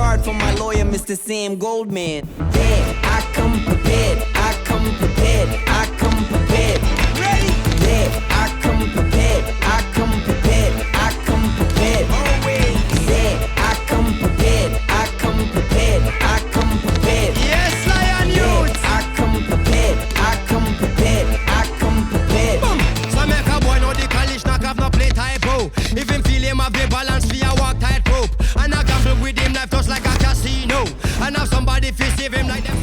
card from my lawyer, Mr. Sam Goldman. There, I come prepared, I come prepared, I come prepared. Ready? There, I come prepared, I come prepared, I come prepared. Always. There, I come prepared, I come prepared, I come prepared. Yes, Lion Youth. I come prepared, I come prepared, I come prepared. So make a boy know the college knock have no play type oh. If him feel him have the balance for a walk tight rope. And I gamble with him life just like a casino. And have somebody feel save him like them.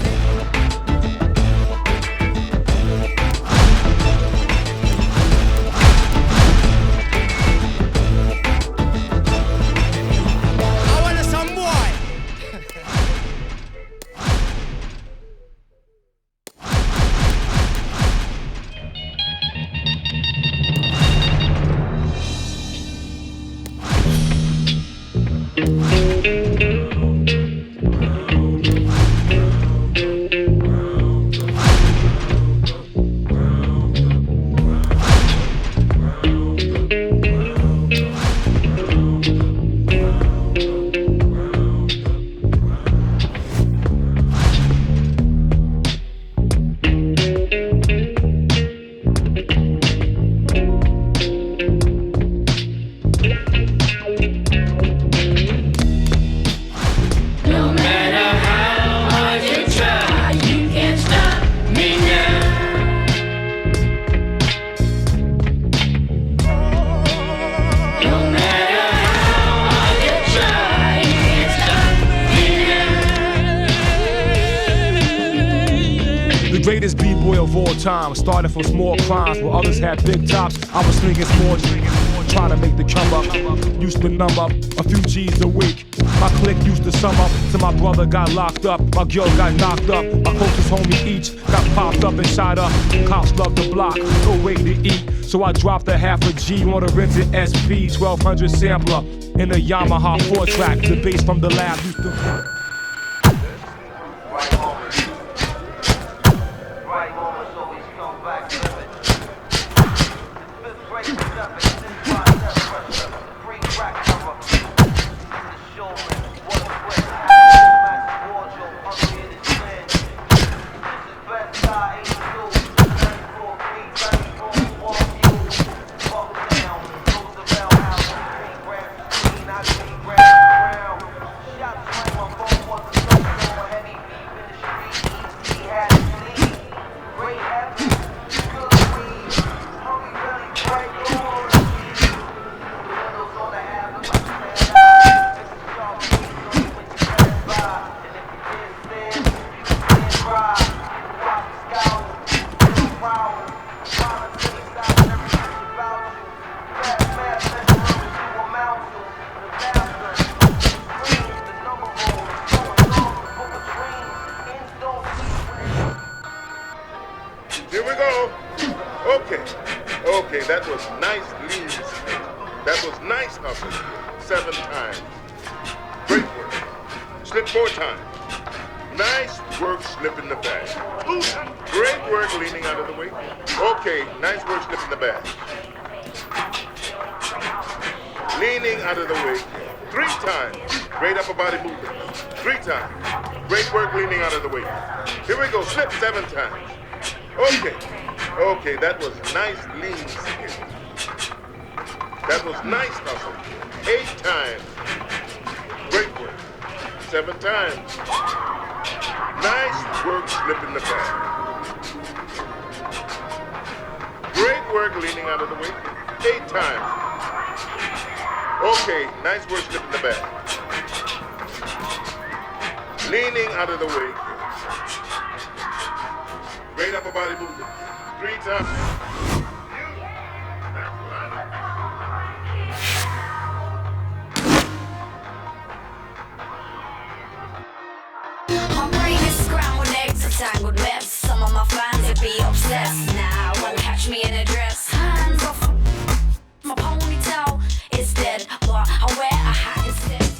Greatest B-boy of all time, starting from small crimes where others had big tops. I was slinging small trying to make the come up. Used to numb up a few G's a week. My clique used to sum up till my brother got locked up, my girl got knocked up, my closest homie each got popped up and shot up. Cops loved the block, no way to eat, so I dropped a half a G on a rented SP 1200 sampler in a Yamaha 4-track. The bass from the lab used to. Okay, that was nice lean. That was nice hustle. 7 times. Great work. Slip 4 times. Nice work slipping the bag. Great work leaning out of the way. Okay, nice work slipping the bag. Leaning out of the way. 3 times. Great upper body movement. 3 times. Great work leaning out of the way. Here we go. Slip 7 times. Okay, that was nice lean. That was nice hustle. 8 times. Great work. 7 times. Nice work slipping the bag. Great work leaning out of the way. 8 times. Okay, nice work slipping the bag. Leaning out of the way. Great upper body movement. 3 times. My brain is scrambled eggs and tangled mess. Some of my fans would be obsessed. Now won't catch me in a dress. Hands off my ponytail is dead, but I wear a hat instead.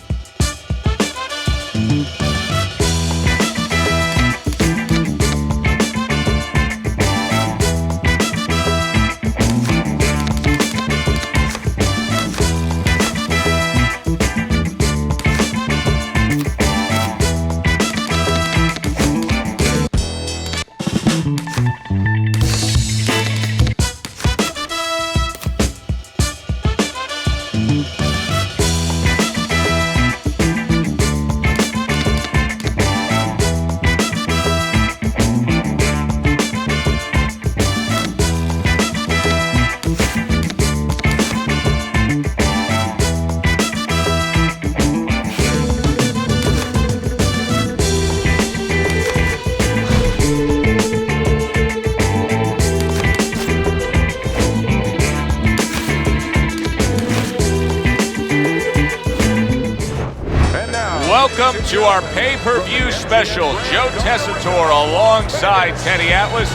Welcome to our pay-per-view special. Joe Tessitore alongside Teddy Atlas.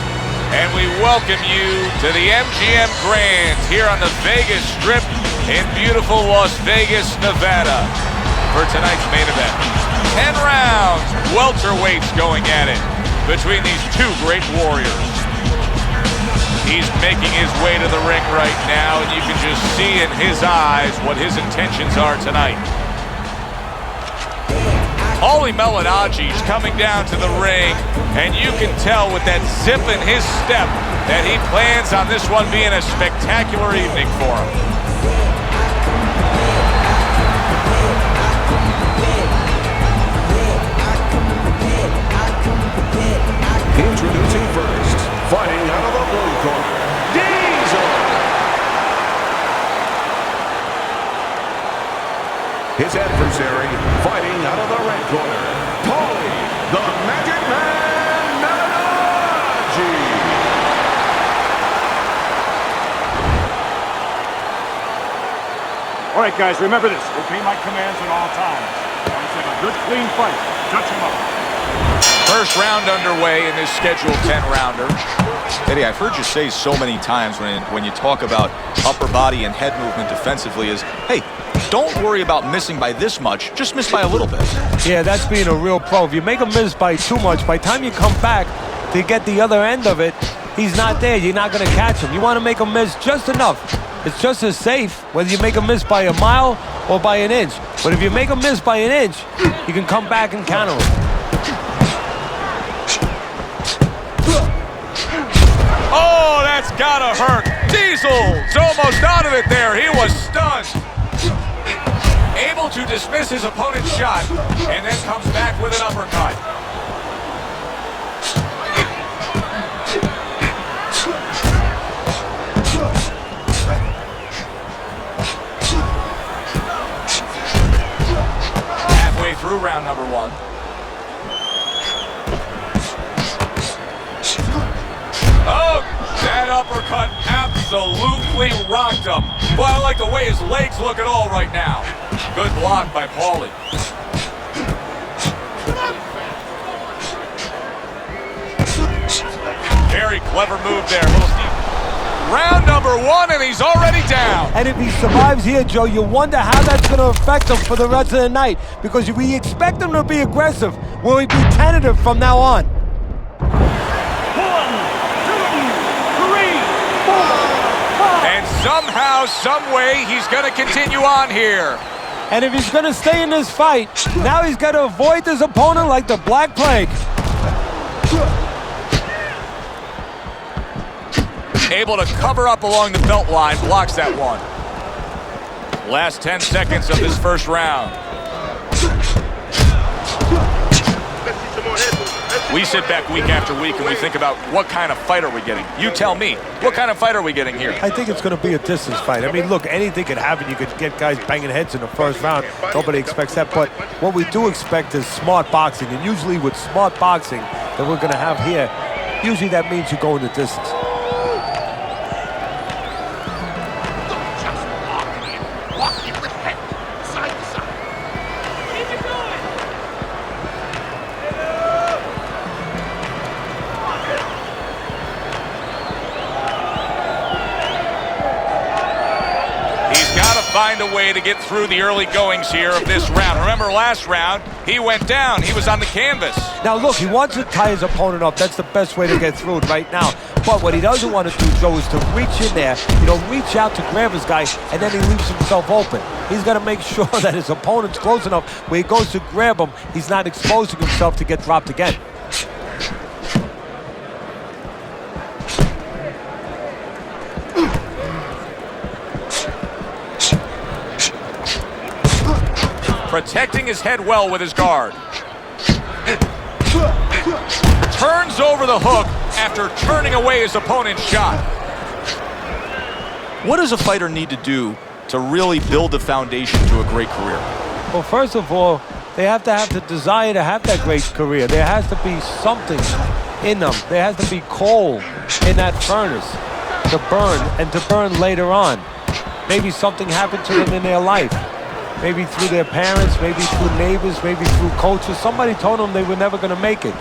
And we welcome you to the MGM Grand here on the Vegas Strip in beautiful Las Vegas, Nevada for tonight's main event. 10 rounds, welterweights going at it between these two great warriors. He's making his way to the ring right now, and you can just see in his eyes what his intentions are tonight. Paulie Malignaggi's coming down to the ring, and you can tell with that zip in his step that he plans on this one being a spectacular evening for him. Introducing first, fighting out of the blue corner, Diesel. His adversary, fighting out of the red corner, Paulie, the Magic Man Malignaggi. All right, guys, remember this. Obey my commands at all times. Let's have a good, clean fight. Touch him up. First round underway in this scheduled 10-rounder. Eddie, I've heard you say so many times when you talk about upper body and head movement defensively is, hey, don't worry about missing by this much, just miss by a little bit. Yeah, that's being a real pro. If you make him miss by too much, by the time you come back to get the other end of it, he's not there. You're not going to catch him. You want to make him miss just enough. It's just as safe whether you make him miss by a mile or by an inch. But if you make him miss by an inch, you can come back and counter him. Oh, that's gotta hurt. Diesel's almost out of it there. He was stunned. Able to dismiss his opponent's shot and then comes back with an uppercut. Halfway through round number one. Oh, that uppercut absolutely rocked him. Well, I like the way his legs look at all right now. Good block by Paulie. Very clever move there. Round number one, and he's already down. And if he survives here, Joe, you wonder how that's going to affect him for the rest of the night. Because we expect him to be aggressive. Will he be tentative from now on? Somehow, some way, he's going to continue on here. And if he's going to stay in this fight, now he's got to avoid his opponent like the Black Plague. Able to cover up along the belt line, blocks that one. Last 10 seconds of this first round. We sit back week after week and we think about what kind of fight are we getting. You tell me, what kind of fight are we getting here? I think it's going to be a distance fight. I mean, look, anything could happen. You could get guys banging heads in the first round. Nobody expects that. But what we do expect is smart boxing. And usually with smart boxing that we're going to have here, usually that means you go in the distance. Find a way to get through the early goings here of this round. Remember last round, he went down. He was on the canvas. Now look, he wants to tie his opponent up. That's the best way to get through it right now. But what he doesn't want to do, Joe, is to reach in there, reach out to grab his guy, and then he leaves himself open. He's got to make sure that his opponent's close enough where he goes to grab him, he's not exposing himself to get dropped again. Protecting his head well with his guard. Turns over the hook after turning away his opponent's shot. What does a fighter need to do to really build a foundation to a great career? Well, first of all, they have to have the desire to have that great career. There has to be something in them. There has to be coal in that furnace to burn, and to burn later on. Maybe something happened to them in their life. maybe through their parents, maybe through neighbors, maybe through coaches. Somebody told them they were never going to make it.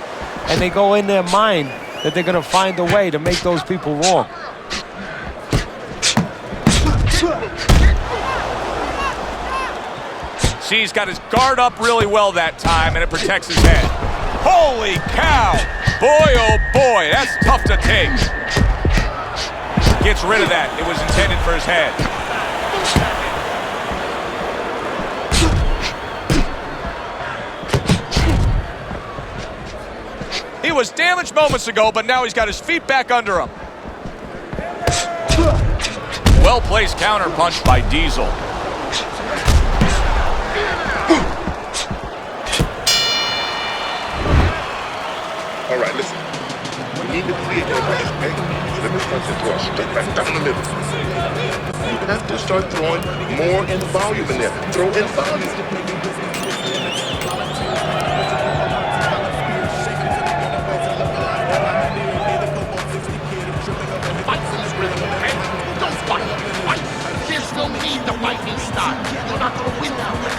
And they go in their mind that they're going to find a way to make those people wrong. See, he's got his guard up really well that time, and it protects his head. Holy cow! Boy, oh boy, that's tough to take. Gets rid of that. It was intended for his head. He was damaged moments ago, but now he's got his feet back under him. Well-placed counter punch by Diesel. All right, listen. We need to create a okay? Let me punch into a straight back down the middle. You have to start throwing more in volume in there. Throw in volume. Need the fighting style. You're not going to win that way.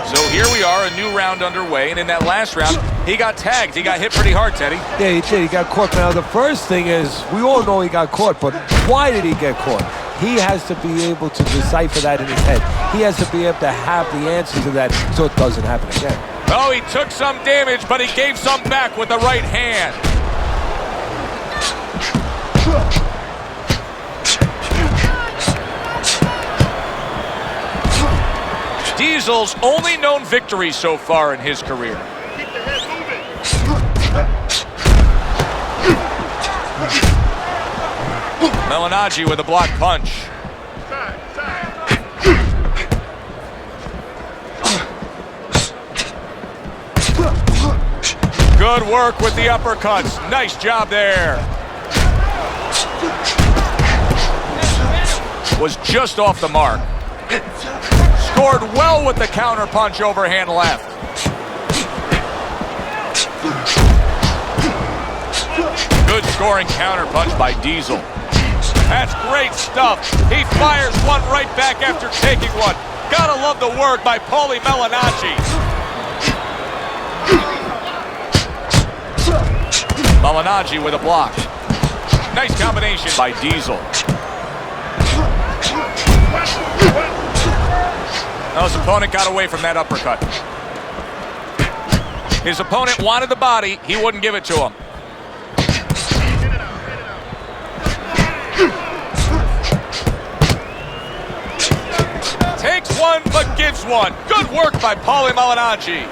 So here we are, a new round underway, and in that last round, he got tagged. He got hit pretty hard, Teddy. Yeah, he did. He got caught. Now, the first thing is, we all know he got caught, but why did he get caught? He has to be able to decipher that in his head. He has to be able to have the answer to that so it doesn't happen again. Oh, he took some damage, but he gave some back with the right hand. Diesel's only known victory so far in his career. Keep the head moving. Malignaggi with a block punch. Good work with the uppercuts. Nice job there. Was just off the mark. Scored well with the counter punch, overhand left. Good scoring counter punch by Diesel. That's great stuff. He fires one right back after taking one. Gotta love the work by Paulie Malignaggi. Malignaggi with a block. Nice combination by Diesel. Now his opponent got away from that uppercut. His opponent wanted the body. He wouldn't give it to him. Takes one, but gives one. Good work by Paulie Malignaggi.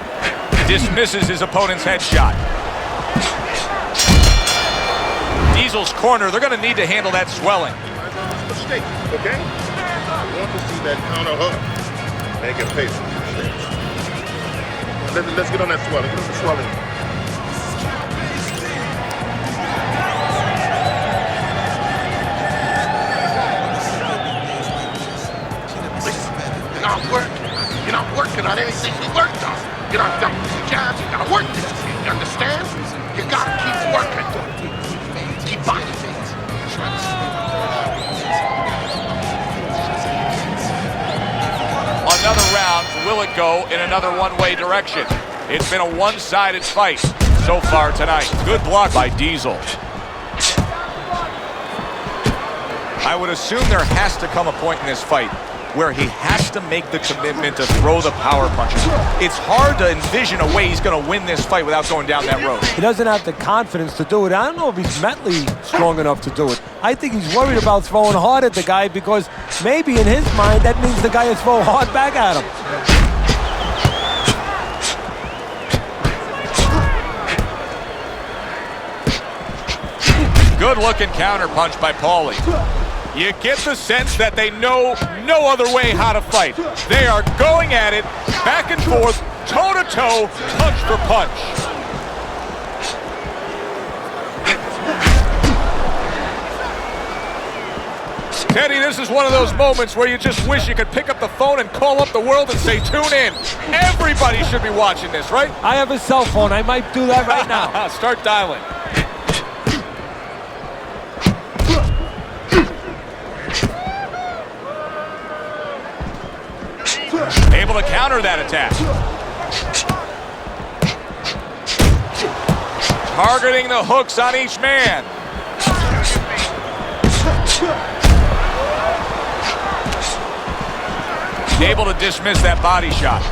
Dismisses his opponent's headshot. Diesel's corner, they're going to need to handle that swelling. Mistake, okay? I want to see that counter hook. Make it pay for it. Let's get on that swelling. Get on the swelling. You're not working. You're not working on anything you worked on. You're not got jabs. You gotta work this. You understand? You gotta keep working. Keep fighting. Another round, will it go in another one-way direction? It's been a one-sided fight so far tonight. Good block by Diesel. I would assume there has to come a point in this fight where he has to make the commitment to throw the power punches. It's hard to envision a way he's going to win this fight without going down that road. He doesn't have the confidence to do it. I don't know if he's mentally strong enough to do it. I think he's worried about throwing hard at the guy because maybe in his mind that means the guy is throwing hard back at him. Good looking counter punch by Paulie. You get the sense that they know no other way how to fight. They are going at it, back and forth, toe-to-toe, punch for punch. Teddy, this is one of those moments where you just wish you could pick up the phone and call up the world and say, tune in. Everybody should be watching this, right? I have a cell phone. I might do that right now. Start dialing. Able to counter that attack. Targeting the hooks on each man. Able to dismiss that body shot.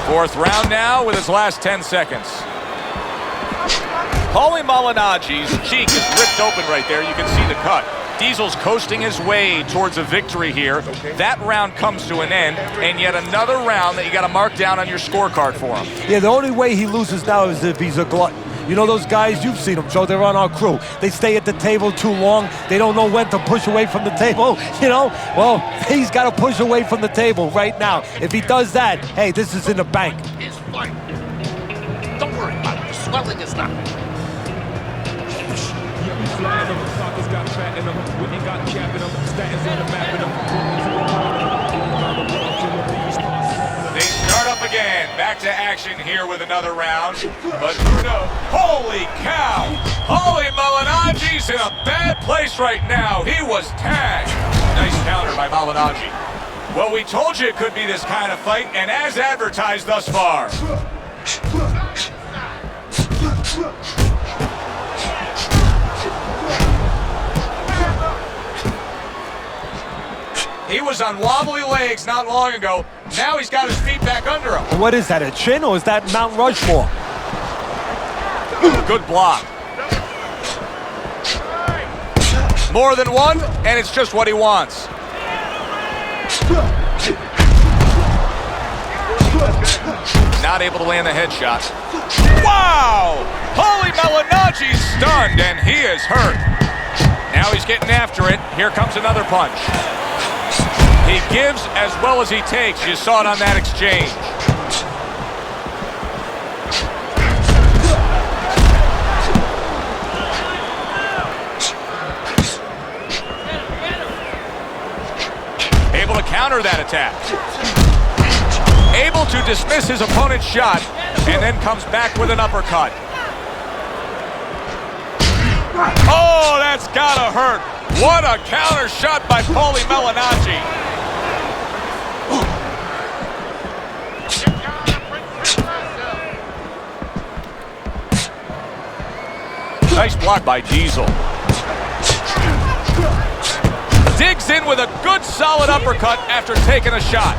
Fourth round now with his last 10 seconds. Paulie Malignaggi's cheek is ripped open right there. You can see the cut. Diesel's coasting his way towards a victory here. That round comes to an end, and yet another round that you got to mark down on your scorecard for him. Yeah, the only way he loses now is if he's a glutton. You know those guys, you've seen them, Joe, they're on our crew. They stay at the table too long. They don't know when to push away from the table, you know? Well, he's got to push away from the table right now. If he does that, hey, this is in the bank. His fight. Don't worry about it. The swelling is nothing. They start up again. Back to action here with another round. But who knows? Holy cow! Paulie Malignaggi's in a bad place right now. He was tagged. Nice counter by Malignaggi. Well, we told you it could be this kind of fight, and as advertised thus far. He was on wobbly legs not long ago. Now he's got his feet back under him. What is that, a chin, or is that Mount Rushmore? Good block. More than one, and it's just what he wants. Not able to land the headshot. Wow! Paulie Malignaggi's stunned, and he is hurt. Now he's getting after it. Here comes another punch. He gives as well as he takes. You saw it on that exchange. Able to counter that attack. Able to dismiss his opponent's shot, and then comes back with an uppercut. Oh, that's gotta hurt. What a counter shot by Paulie Malignaggi. Nice block by Diesel. Digs in with a good solid uppercut after taking a shot.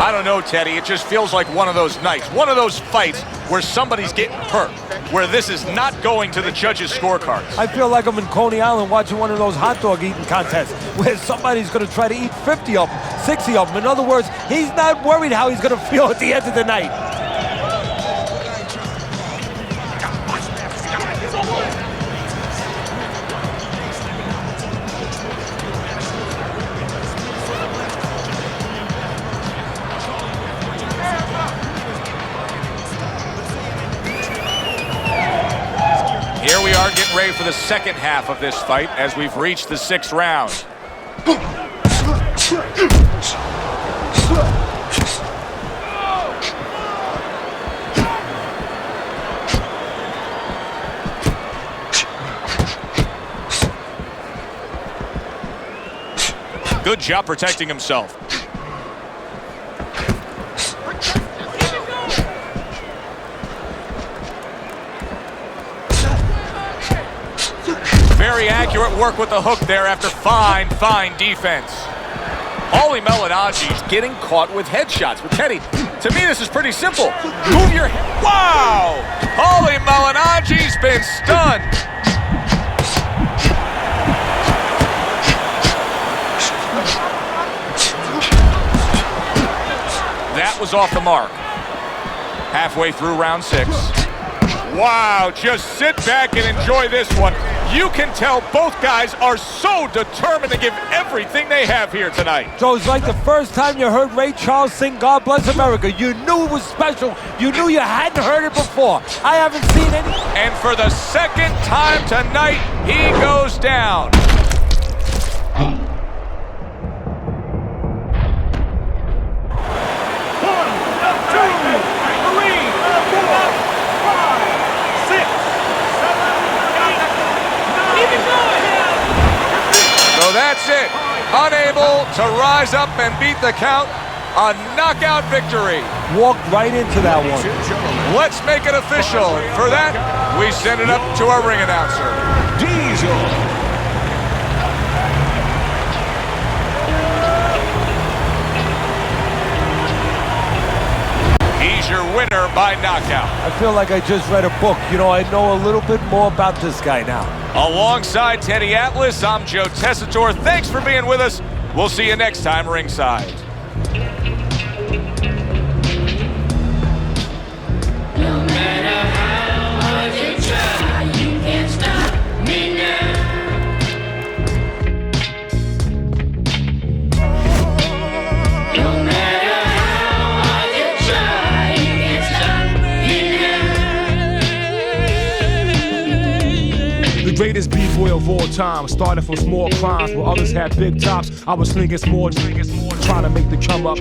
I don't know, Teddy. It just feels like one of those nights, one of those fights where somebody's getting hurt, where this is not going to the judges' scorecards. I feel like I'm in Coney Island watching one of those hot dog eating contests where somebody's going to try to eat 50 of them, 60 of them. In other words, he's not worried how he's going to feel at the end of the night. Here we are getting ready for the second half of this fight as we've reached the 6th round. Good job protecting himself. Very accurate work with the hook there after fine defense. Paulie Malignaggi's getting caught with headshots. But Teddy, to me this is pretty simple. Move your head. Wow! Paulie Malignaggi's been stunned. That was off the mark. Halfway through round 6. Wow, just sit back and enjoy this one. You can tell both guys are so determined to give everything they have here tonight. Joe, it's like the first time you heard Ray Charles sing God Bless America. You knew it was special. You knew you hadn't heard it before. I haven't seen any. And for the second time tonight, he goes down. So that's it. Unable to rise up and beat the count. A knockout victory. Walked right into that one. Let's make it official. And for that, we send it up to our ring announcer. Diesel. He's your winner by knockout. I feel like I just read a book. You know, I know a little bit more about this guy now. Alongside Teddy Atlas, I'm Joe Tessitore. Thanks for being with us. We'll see you next time ringside. No matter how hard you try, you can't stop me now. No matter how hard you try, you can't stop me now. The greatest b-boy of all time, started from small crimes where others had big tops. I was slinging small, trying to make the come up.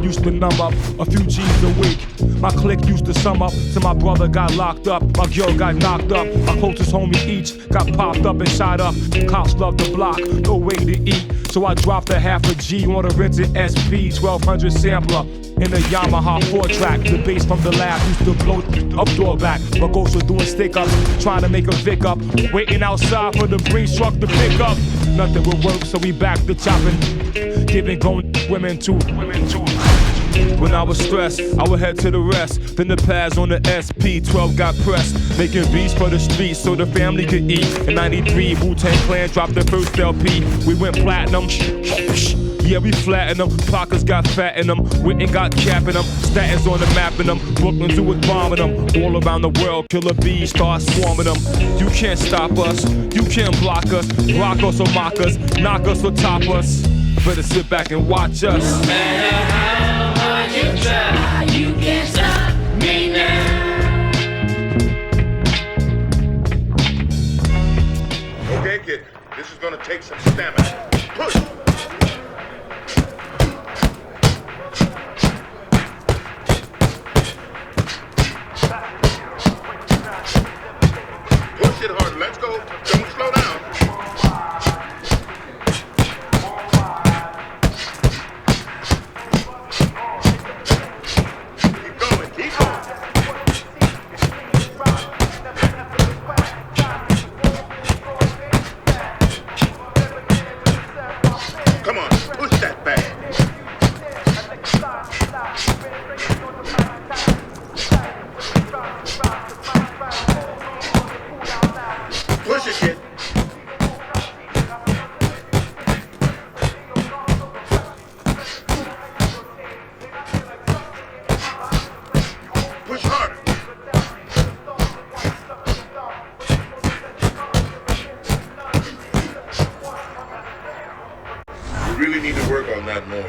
Used to numb up a few G's a week. My clique used to sum up till my brother got locked up. My girl got knocked up. My closest homie each got popped up and shot up. Cops love the block, no way to eat. So I dropped a half a G on a rented SP 1200 sampler in a Yamaha 4-track. The bass from the lab used to blow up door back. My ghosts were doing stick-ups, trying to make a Vic up. Waiting outside for the breeze truck to pick up. Nothing would work, so we back to chopping. Giving grown women too. When I was stressed, I would head to the rest. Then the pads on the SP 12 got pressed. Making beats for the streets so the family could eat. In 93, Wu-Tang Clan dropped their first LP. We went platinum. Yeah, we flattened them. Pockets got fat in them. Witten got capping them. Statins on the map in them. Brooklyn Zoo was bombing them. All around the world, killer bees start swarming them. You can't stop us. You can't block us. Rock us or mock us. Knock us or top us. Better sit back and watch us. No matter how hard you try, you can't stop me now. Okay, kid, this is gonna take some stamina. Push! Push it hard, let's go. Don't slow down. Really need to work on that more.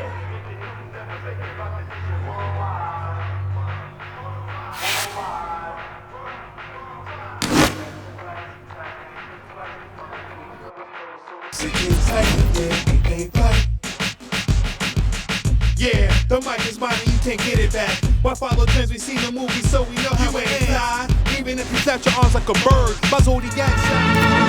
Yeah, the mic is mine and you can't get it back. Why follow trends? We seen the movie, so we know you ain't fly. Even if you flap your arms like a bird, my zodiac sound.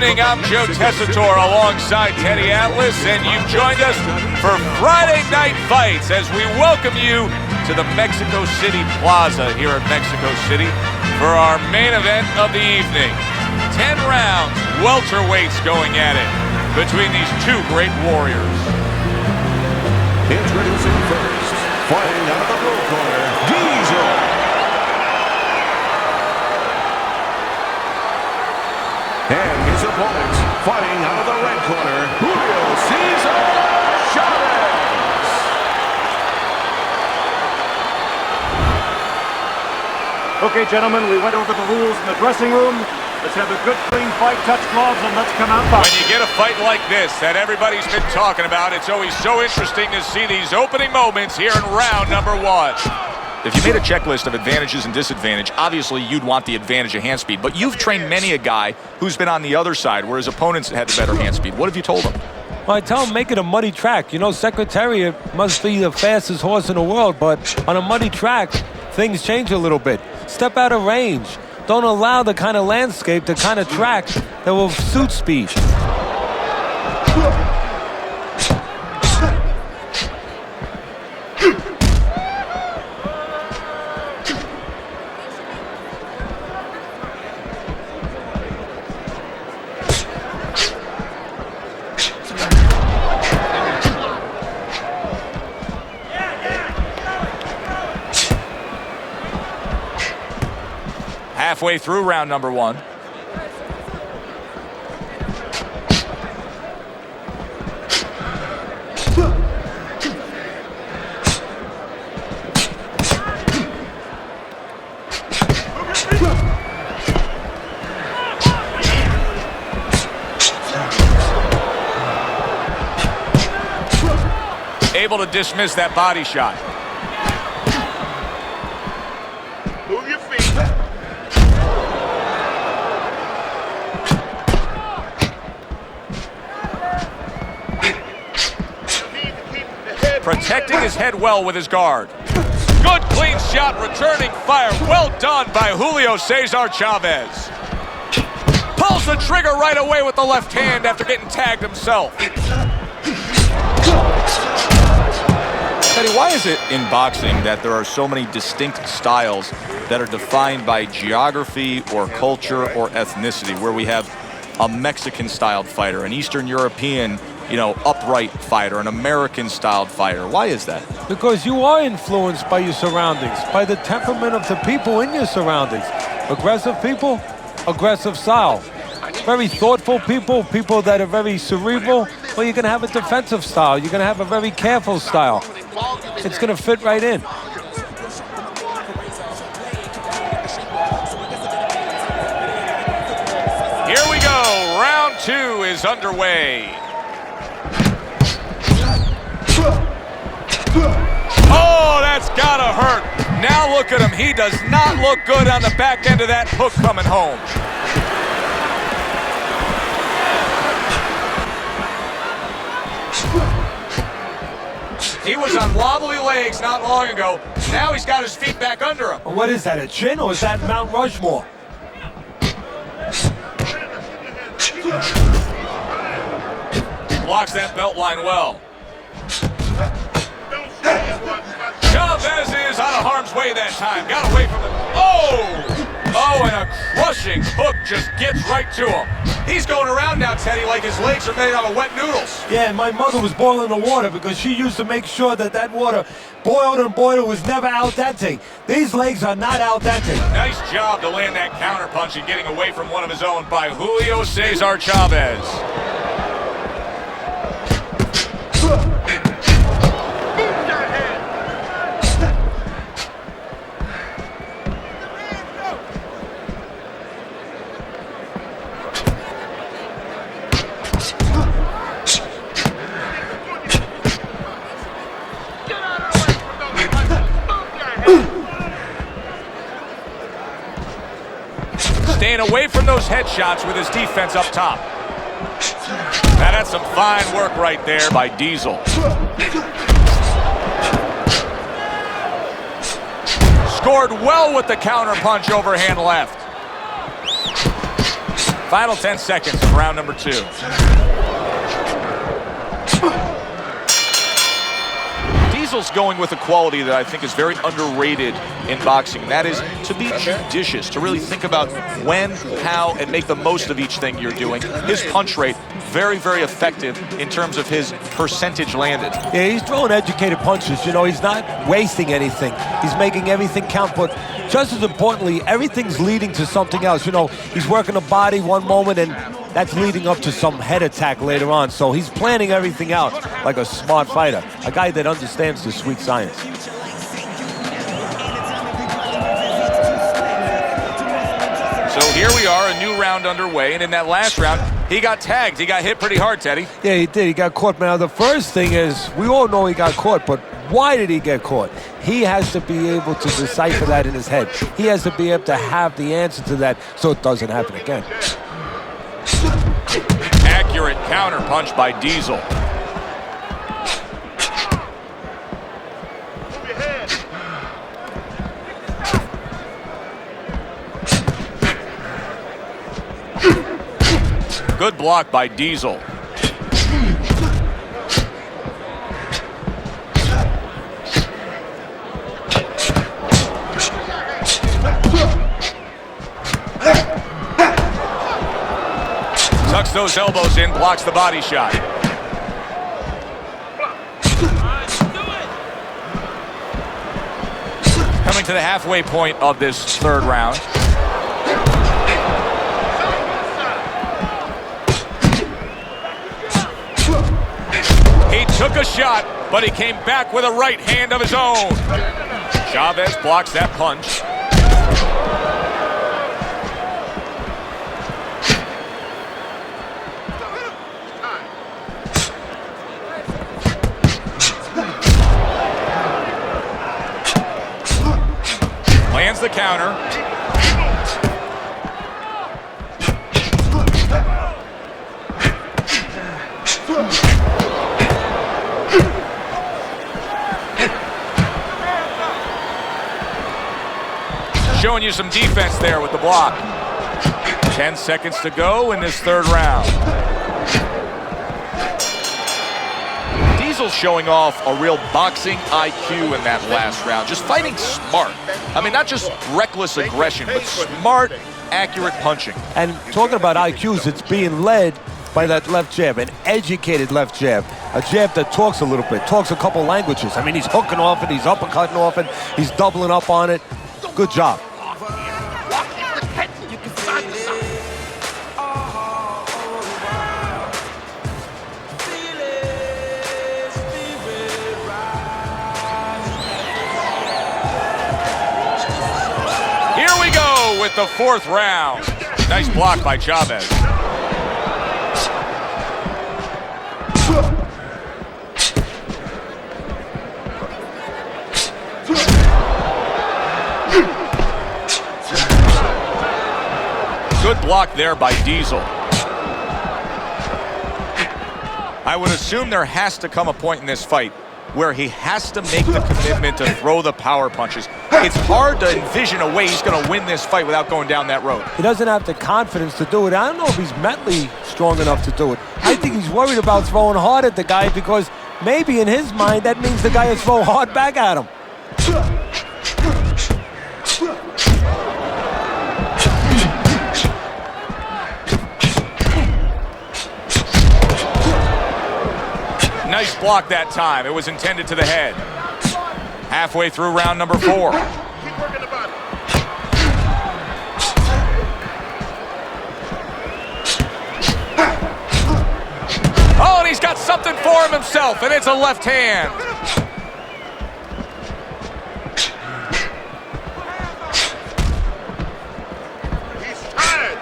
evening. I'm Joe Tessitore alongside Teddy Atlas, and you've joined us for Friday Night Fights as we welcome you to the Mexico City Plaza here in Mexico City for our main event of the evening. 10 rounds, welterweights going at it between these two great warriors. Introducing first, fighting out of the blue corner, Diesel. And his opponent, fighting out of the red corner, Julio Cesar Chavez. Okay, gentlemen, we went over the rules in the dressing room. Let's have a good, clean fight, touch gloves, and let's come out fighting. When you get a fight like this that everybody's been talking about, it's always so interesting to see these opening moments here in round number one. If you made a checklist of advantages and disadvantage, obviously you'd want the advantage of hand speed. But you've trained many a guy who's been on the other side where his opponents had the better hand speed. What have you told him? Well, I tell him make it a muddy track. You know, Secretariat must be the fastest horse in the world, but on a muddy track, things change a little bit. Step out of range. Don't allow the kind of landscape, the kind of track that will suit speed. Halfway through round number one. Able to dismiss that body shot. Move your feet. Protecting his head well with his guard. Good clean shot, returning fire. Well done by Julio Cesar Chavez. Pulls the trigger right away with the left hand after getting tagged himself. Teddy, why is it in boxing that there are so many distinct styles that are defined by geography or culture or ethnicity, where we have a Mexican-styled fighter, an Eastern European, upright fighter, an American-styled fighter? Why is that? Because you are influenced by your surroundings, by the temperament of the people in your surroundings. Aggressive people, aggressive style. Very thoughtful people, people that are very cerebral, well, you're going to have a defensive style. You're going to have a very careful style. It's going to fit right in. Here we go. Round two is underway. Oh, that's gotta hurt. Now look at him. He does not look good on the back end of that hook coming home. He was on wobbly legs not long ago. Now he's got his feet back under him. What is that, a chin, or is that Mount Rushmore? Blocks that belt line well. Chavez is out of harm's way that time. Got away from it. Oh, and a crushing hook just gets right to him. He's going around now, Teddy, like his legs are made out of wet noodles. Yeah, and my mother was boiling the water because she used to make sure that water boiled and boiled was never al dente. These legs are not al dente. Nice job to land that counter punch and getting away from one of his own by Julio Cesar Chavez. Staying away from those headshots with his defense up top. Now that's some fine work right there by Diesel. Scored well with the counter punch overhand left. Final 10 seconds of round number 2. Diesel's going with a quality that I think is very underrated in boxing. That is to be judicious, to really think about when, how, and make the most of each thing you're doing. His punch rate, very, very effective in terms of his percentage landed. Yeah, he's throwing educated punches. You know, he's not wasting anything. He's making everything count, but just as importantly, everything's leading to something else. You know, he's working the body one moment, and that's leading up to some head attack later on. So he's planning everything out like a smart fighter, a guy that understands the sweet science. So here we are, a new round underway, and in that last round, he got tagged. He got hit pretty hard, Teddy. Yeah, he did. He got caught. Now, the first thing is, we all know he got caught, but why did he get caught? He has to be able to decipher that in his head. He has to be able to have the answer to that so it doesn't happen again. Accurate counter punch by Diesel. Good block by Diesel. Tucks those elbows in, blocks the body shot. Coming to the halfway point of this third round. He took a shot, but he came back with a right hand of his own. Chavez blocks that punch. Lands the counter. Showing you some defense there with the block. 10 seconds to go in this third round. Diesel's showing off a real boxing IQ in that last round. Just fighting smart. I mean, not just reckless aggression, but smart, accurate punching. And talking about IQs, it's being led by that left jab, an educated left jab. A jab that talks a little bit, talks a couple languages. I mean, he's hooking off it, he's uppercutting off it, he's doubling up on it. Good job. Here we go with the fourth round. Nice block by Chavez. Good block there by Diesel. I would assume there has to come a point in this fight where he has to make the commitment to throw the power punches. It's hard to envision a way he's going to win this fight without going down that road. He doesn't have the confidence to do it. I don't know if he's mentally strong enough to do it. I think he's worried about throwing hard at the guy because maybe in his mind that means the guy will throw hard back at him. Nice block that time. It was intended to the head. Halfway through round number 4. Keep working the body. Oh, and he's got something for him himself, and it's a left hand.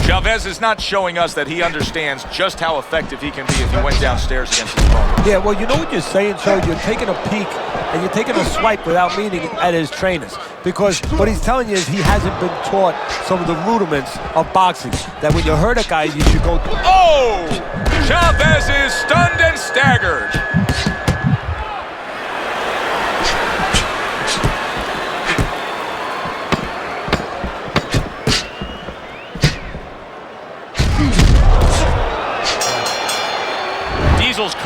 Chavez is not showing us that he understands just how effective he can be if he went downstairs against his opponent. Yeah, well, you know what you're saying, Joe? You're taking a peek and you're taking a swipe without meaning at his trainers. Because what he's telling you is he hasn't been taught some of the rudiments of boxing. That when you hurt a guy, you should go... Oh! Chavez is stunned and staggered.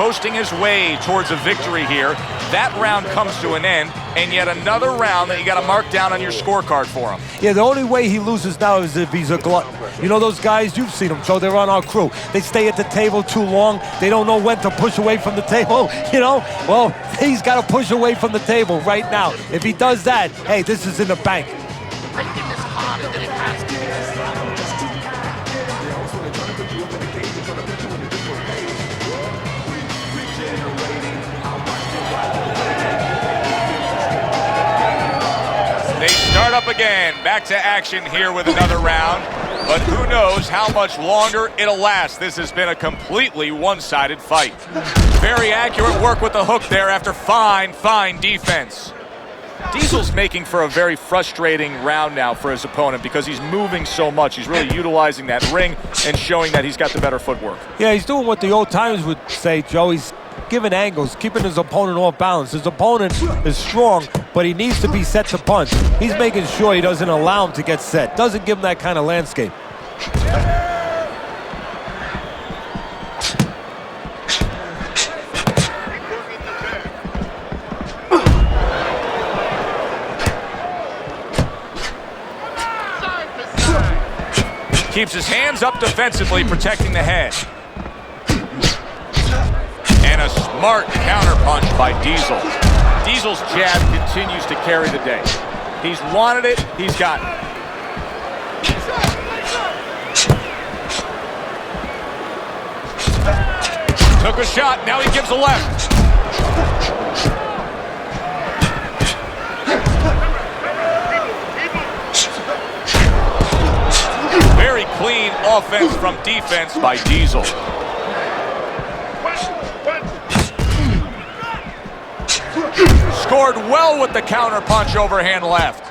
coasting his way towards a victory here. That round comes to an end, and yet another round that you got to mark down on your scorecard for him. Yeah, the only way he loses now is if he's a glutton. You know those guys, you've seen them, Joe, they're on our crew. They stay at the table too long. They don't know when to push away from the table, you know? Well, he's got to push away from the table right now. If he does that, hey, this is in the bank. Making this harder than it has to. They start up again, back to action here with another round, but who knows how much longer it'll last. This has been a completely one-sided fight. Very accurate work with the hook there after fine defense. Diesel's making for a very frustrating round now for his opponent because he's moving so much. He's really utilizing that ring and showing that he's got the better footwork. Yeah, he's doing what the old timers would say, Joe. He's giving angles, keeping his opponent off balance. His opponent is strong, but he needs to be set to punch. He's making sure he doesn't allow him to get set. Doesn't give him that kind of landscape. Keeps his hands up defensively, protecting the head. And a smart counterpunch by Diesel. Diesel's jab continues to carry the day. He's wanted it, he's got it. Took a shot, now he gives a left. Very clean offense from defense by Diesel. Scored well with the counter punch, overhand left.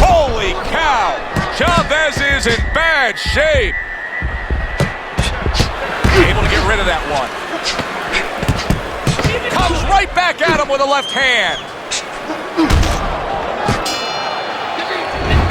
Holy cow! Chavez is in bad shape. Able to get rid of that one. Comes right back at him with a left hand.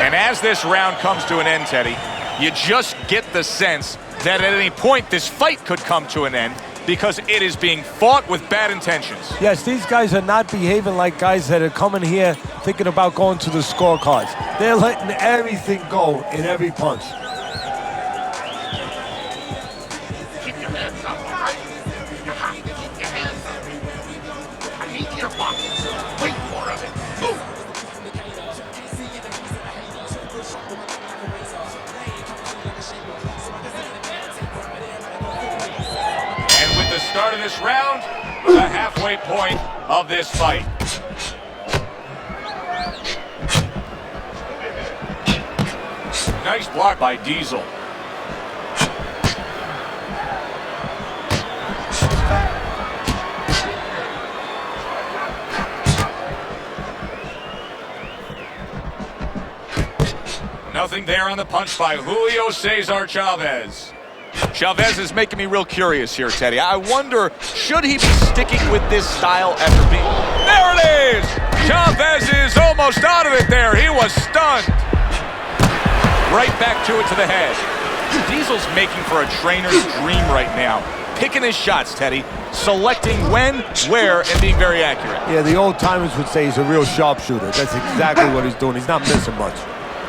And as this round comes to an end, Teddy, you just get the sense that at any point this fight could come to an end because it is being fought with bad intentions. Yes, these guys are not behaving like guys that are coming here thinking about going to the scorecards. They're letting everything go in every punch. Keep your hands up, all right? You have to keep your hands up. I need your boxes. Wait more of it. Move. And with the start of this round, the halfway point of this fight. Nice block by Diesel. Nothing there on the punch by Julio Cesar Chavez. Chavez is making me real curious here, Teddy. I wonder, should he be sticking with this style after being... There it is! Chavez is almost out of it there. He was stunned. Right back to it to the head. Diesel's making for a trainer's dream right now. Picking his shots, Teddy. Selecting when, where, and being very accurate. Yeah, the old timers would say he's a real sharpshooter. That's exactly what he's doing. He's not missing much.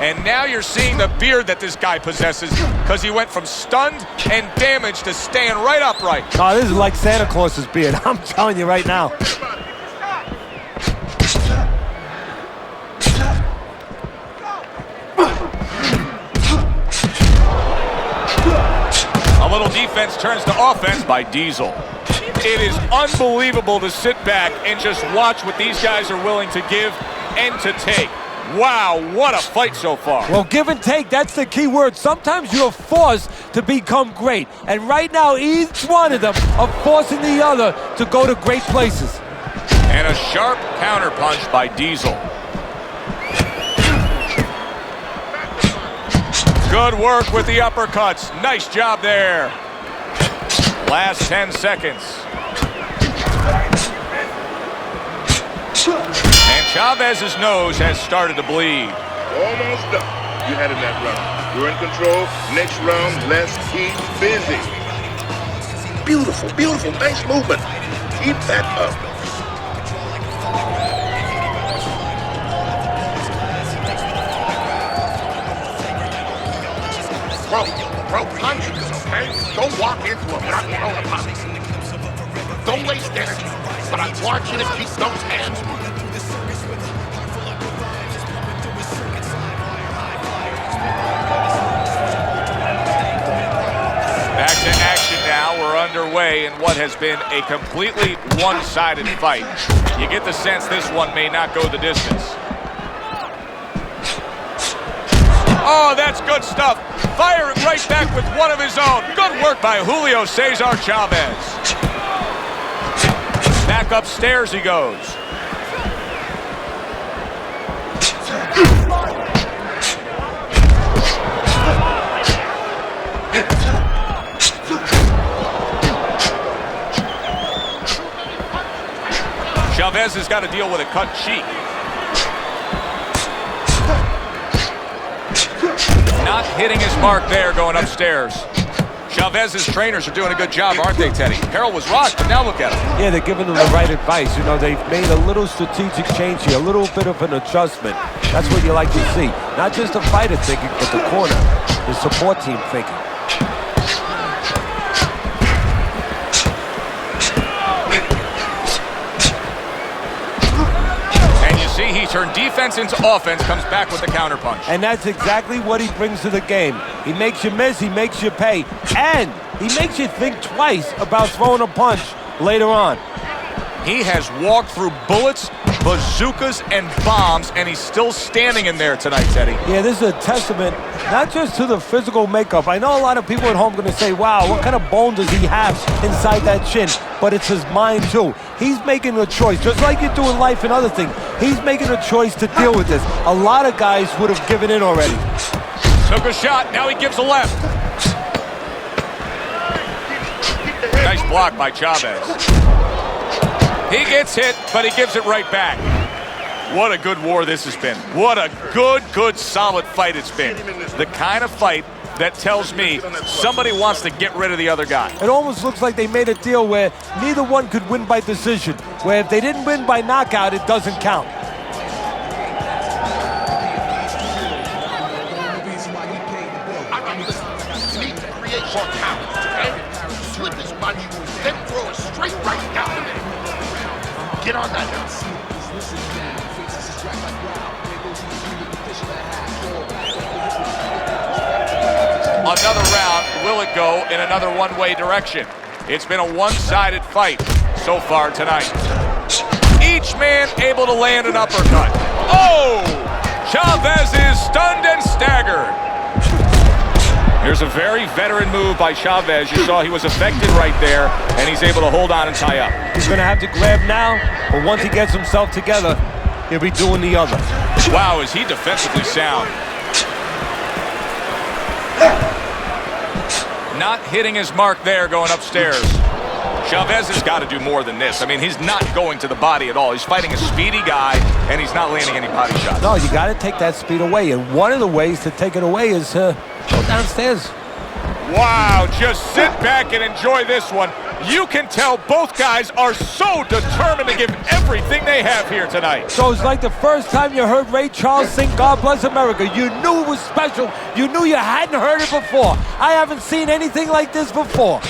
And now you're seeing the beard that this guy possesses because he went from stunned and damaged to staying right upright. Oh, this is like Santa Claus's beard. I'm telling you right now. A little defense turns to offense by Diesel. It is unbelievable to sit back and just watch what these guys are willing to give and to take. Wow, what a fight so far. Well, give and take, that's the key word. Sometimes you're forced to become great. And right now, each one of them are forcing the other to go to great places. And a sharp counterpunch by Diesel. Good work with the uppercuts. Nice job there. Last 10 seconds. And Chavez's nose has started to bleed. Almost done. you had in that round. You're in control. Next round, let's keep busy. Beautiful, beautiful, nice movement. Keep that up. Throw punches, okay? Don't walk into him without throwing a punch. Don't waste energy, but I want you to keep those hands moving. Back to action now. We're underway in what has been a completely one-sided fight. You get the sense this one may not go the distance. Oh, that's good stuff. Firing right back with one of his own. Good work by Julio Cesar Chavez. Back upstairs he goes. Chavez has got to deal with a cut cheek. Not hitting his mark there going upstairs. Chavez's trainers are doing a good job, aren't they, Teddy? Harold was rocked, but now look at him. Yeah, they're giving him the right advice. You know, they've made a little strategic change here, a little bit of an adjustment. That's what you like to see. Not just the fighter thinking, but the corner, the support team thinking. See, he turned defense into offense, comes back with the counterpunch. And that's exactly what he brings to the game. He makes you miss, he makes you pay, and he makes you think twice about throwing a punch later on. He has walked through bullets, bazookas, and bombs, and he's still standing in there tonight, Teddy. Yeah, this is a testament not just to the physical makeup. I know a lot of people at home are going to say, wow, what kind of bone does he have inside that chin? But it's his mind, too. He's making a choice, just like you do in life and other things. He's making a choice to deal with this. A lot of guys would have given in already. Took a shot, now he gives a left. Nice block by Chavez. He gets hit, but he gives it right back. What a good war this has been. What a good, solid fight it's been. The kind of fight that tells me somebody wants to get rid of the other guy. It almost looks like they made a deal where neither one could win by decision, where if they didn't win by knockout, it doesn't count. You need to create more power, okay? Slip his punch, then throw it straight right down the middle. Get on that now. Another round, will it go in another one-way direction? It's been a one-sided fight so far tonight. Each man able to land an uppercut. Oh! Chavez is stunned and staggered. Here's a very veteran move by Chavez. You saw he was affected right there, and he's able to hold on and tie up. He's going to have to grab now, but once he gets himself together, he'll be doing the other. Wow, is he defensively sound. Not hitting his mark there going upstairs. Chavez has got to do more than this. I mean, he's not going to the body at all. He's fighting a speedy guy, and he's not landing any body shots. No, you got to take that speed away, and one of the ways to take it away is go downstairs. Wow, just sit back and enjoy this one. You can tell both guys are so determined to give everything they have here tonight. So it's like the first time you heard Ray Charles sing God Bless America. You knew it was special. You knew you hadn't heard it before. I haven't seen anything like this before.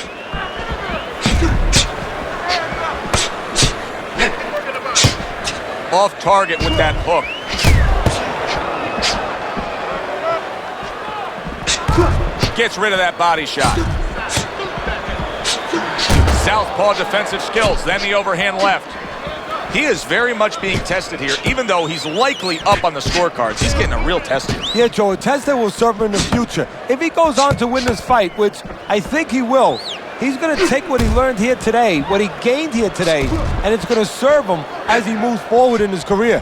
Off target with that hook. Gets rid of that body shot. Southpaw defensive skills, then the overhand left. He is very much being tested here, even though he's likely up on the scorecards. He's getting a real test here. Yeah, Joe, a test that will serve him in the future. If he goes on to win this fight, which I think he will, he's going to take what he learned here today, what he gained here today, and it's going to serve him as he moves forward in his career.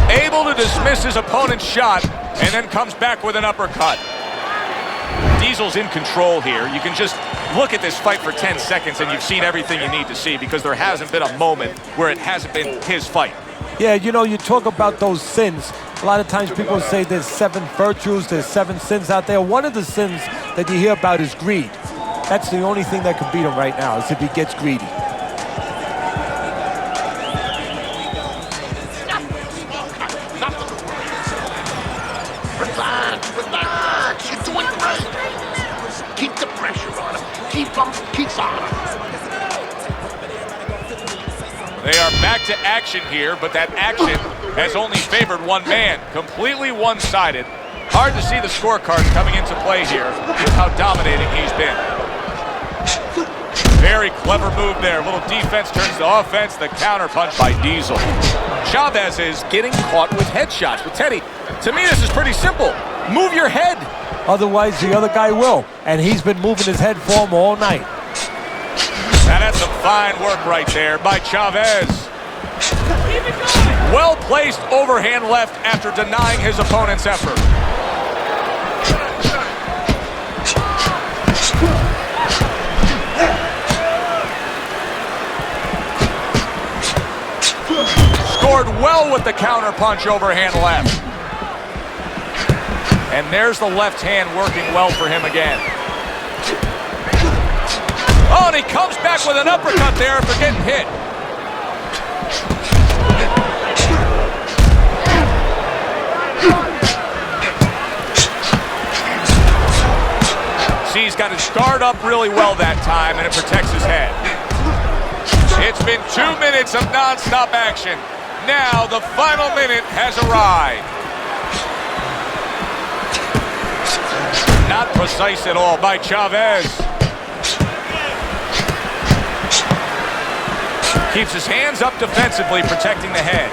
Able to dismiss his opponent's shot, and then comes back with an uppercut. Diesel's in control here. You can just look at this fight for 10 seconds and you've seen everything you need to see because there hasn't been a moment where it hasn't been his fight. Yeah, you know, you talk about those sins. A lot of times people say there's 7 virtues, there's 7 sins out there. One of the sins that you hear about is greed. That's the only thing that can beat him right now, is if he gets greedy. Relax, you're doing great. Keep the pressure on him. Keep on. They are back to action here, but that action has only favored one man. Completely one-sided. Hard to see the scorecard coming into play here with how dominating he's been. Very clever move there. A little defense turns to offense. The counter punch by Diesel. Chavez is getting caught with headshots. But Teddy, to me this is pretty simple. Move your head. Otherwise the other guy will. And he's been moving his head for him all night. Now that's some fine work right there by Chavez. Well-placed overhand left after denying his opponent's effort. Scored well with the counter punch overhand left. And there's the left hand working well for him again. Oh, and he comes back with an uppercut there after getting hit. See, he's got his guard up really well that time, and it protects his head. It's been 2 minutes of non-stop action. Now the final minute has arrived. Not precise at all by Chavez. Keeps his hands up defensively, protecting the head.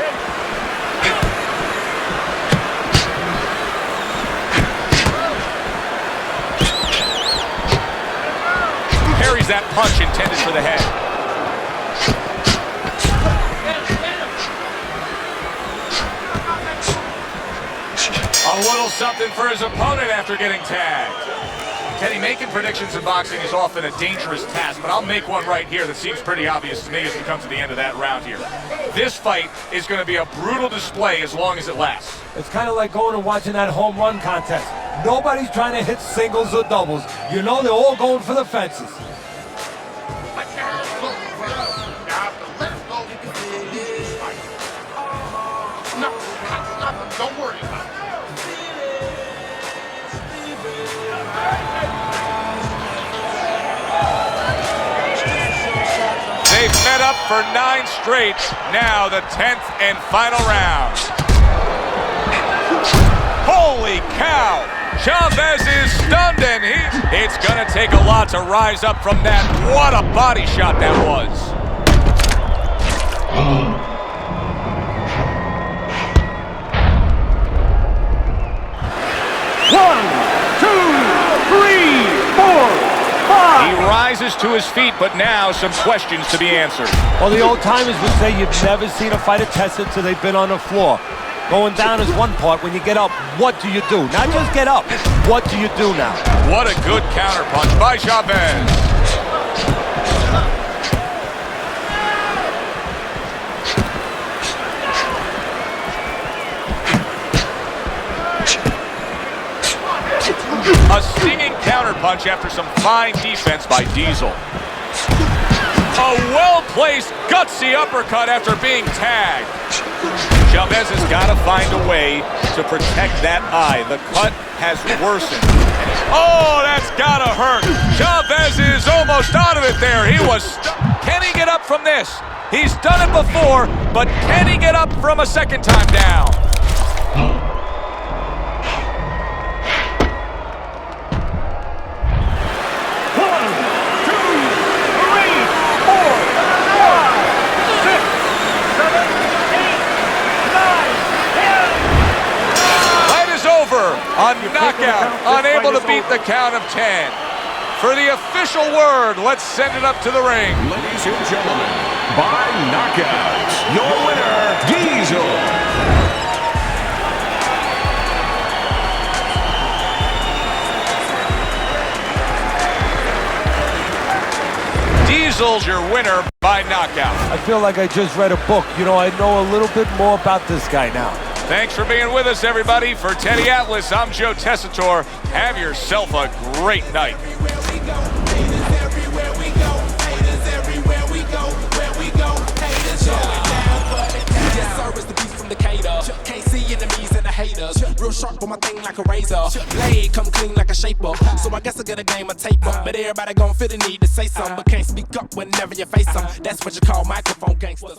Parries that punch intended for the head. A little something for his opponent after getting tagged. Teddy, making predictions in boxing is often a dangerous task, but I'll make one right here that seems pretty obvious to me as we come to the end of that round here. This fight is going to be a brutal display as long as it lasts. It's kind of like going and watching that home run contest. Nobody's trying to hit singles or doubles. You know they're all going for the fences. Don't worry about it. They've met up for 9 straight. Now the 10th and final round. Holy cow! Chavez is stunned, and it's gonna take a lot to rise up from that. What a body shot that was. One, two, three, four, five. He rises to his feet, but now some questions to be answered. Well, the old timers would say you've never seen a fighter tested till they've been on the floor. Going down is one part. When you get up, what do you do? Not just get up. What do you do now? What a good counterpunch by Chavez. A stinging counterpunch after some fine defense by Diesel. A well-placed, gutsy uppercut after being tagged. Chavez has got to find a way to protect that eye. The cut has worsened. Oh, that's got to hurt. Chavez is almost out of it there. He was stuck. Can he get up from this? He's done it before, but can he get up from a second time down? A knockout, unable to beat the count of 10. For the official word, let's send it up to the ring. Ladies and gentlemen, by knockout, your winner, Diesel. Diesel's your winner by knockout. I feel like I just read a book. You know, I know a little bit more about this guy now. Thanks for being with us, everybody. For Teddy Atlas, I'm Joe Tessitore. Have yourself a great night. Can't see enemies and the haters. Real sharp on my thing like a razor. Blade come clean like a shaper. So I guess I get a game of tape up. But everybody gon' feel the need to say something, but can't speak up whenever you face them. That's what you call microphone gangsters.